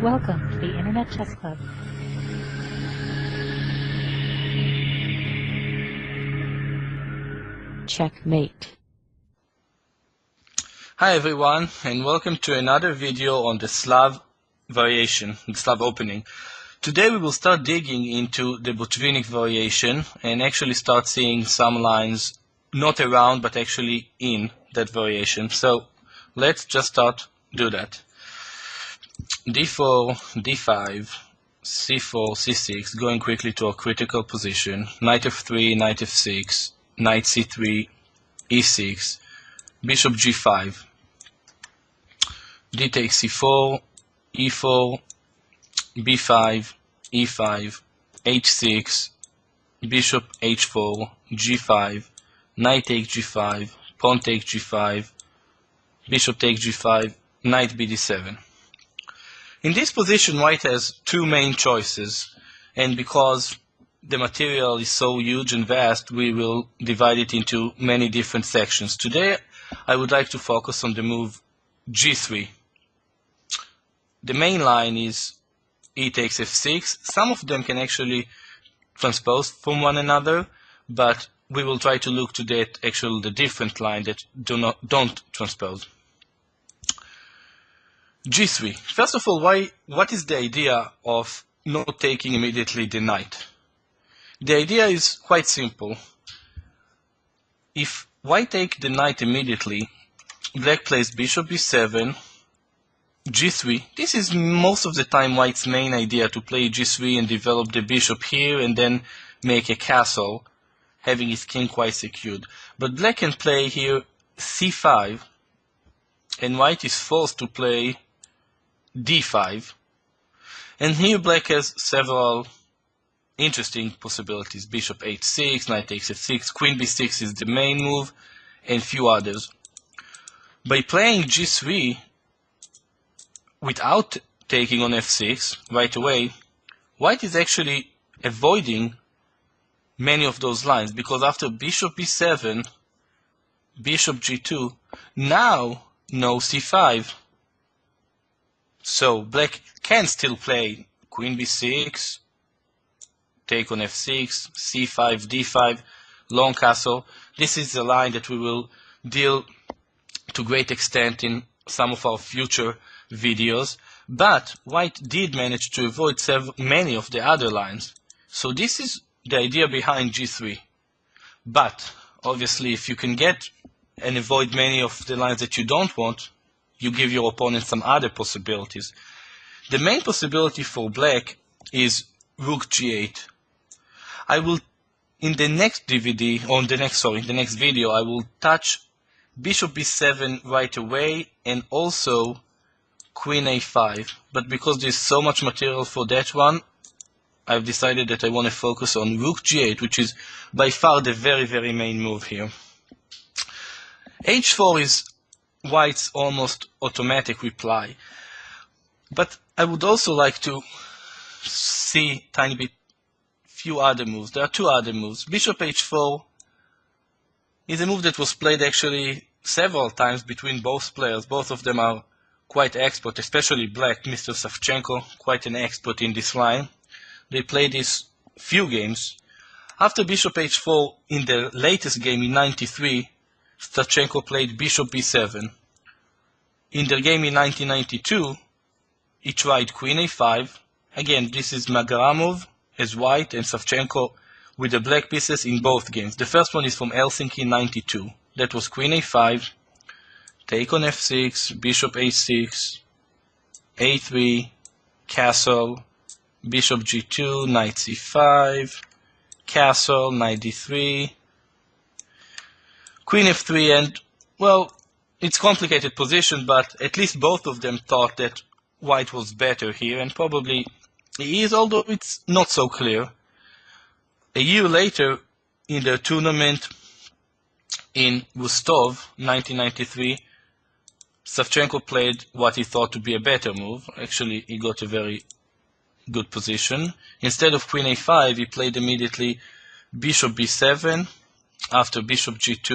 Welcome to the Internet Chess Club. Checkmate. Hi everyone, and welcome to another video on the Slav variation, the Slav opening. Today we will start digging into the Botvinnik variation and actually start seeing some lines not around but actually in that variation. So let's just start do that. d4, d5, c4, c6, going quickly to a critical position, knight f3, knight f6, knight c3, e6, bishop g5, d takes c4, e4, b5, e5, h6, bishop h4, g5, knight takes g5, pawn takes g5, bishop takes g5, knight bd7. In this position, white has two main choices, and because the material is so huge and vast, we will divide it into many different sections. Today, I would like to focus on the move g3. The main line is e takes f6. Some of them can actually transpose from one another, but we will try to look to the different line that don't transpose. g3. First of all, what is the idea of not taking immediately the knight? The idea is quite simple. If white take the knight immediately, black plays bishop b7, g3. This is most of the time white's main idea, to play g3 and develop the bishop here and then make a castle, having his king quite secured. But black can play here c5, and white is forced to play d5. And here black has several interesting possibilities. Bishop h6, knight takes f6, queen b6 is the main move, and few others. By playing g3 without taking on f6 right away, white is actually avoiding many of those lines, because after bishop b7, bishop g2, now no c5. So black can still play queen b6, take on f6, c5, d5, long castle. This is a line that we will deal to great extent in some of our future videos, but white did manage to avoid many of the other lines. So this is the idea behind g3. But obviously, if you can get and avoid many of the lines that you don't want, you give your opponent some other possibilities. The main possibility for black is rook g8. I will, in the next video, I will touch bishop b7 right away and also queen a5. But because there's so much material for that one, I've decided that I want to focus on rook g8, which is by far the very, very main move here. h4 is white's almost automatic reply. But I would also like to see tiny bit few other moves. There are two other moves. Bishop h4 is a move that was played actually several times between both players. Both of them are quite expert, especially black, Mr. Savchenko, quite an expert in this line. They played this few games. After bishop h4 in the latest game in '93, Savchenko played bishop b7. In the game in 1992, he tried queen a5. Again, this is Magramov as white and Savchenko with the black pieces in both games. The first one is from Helsinki '92. That was queen a5, take on f6, bishop a6, a3, castle, bishop g2, knight c5, castle, knight d3, queen f3, and, well, it's a complicated position, but at least both of them thought that white was better here, and probably he is, although it's not so clear. A year later, in the tournament in Rostov, 1993, Savchenko played what he thought to be a better move. Actually, he got a very good position. Instead of queen a5, he played immediately bishop b7 after bishop g2.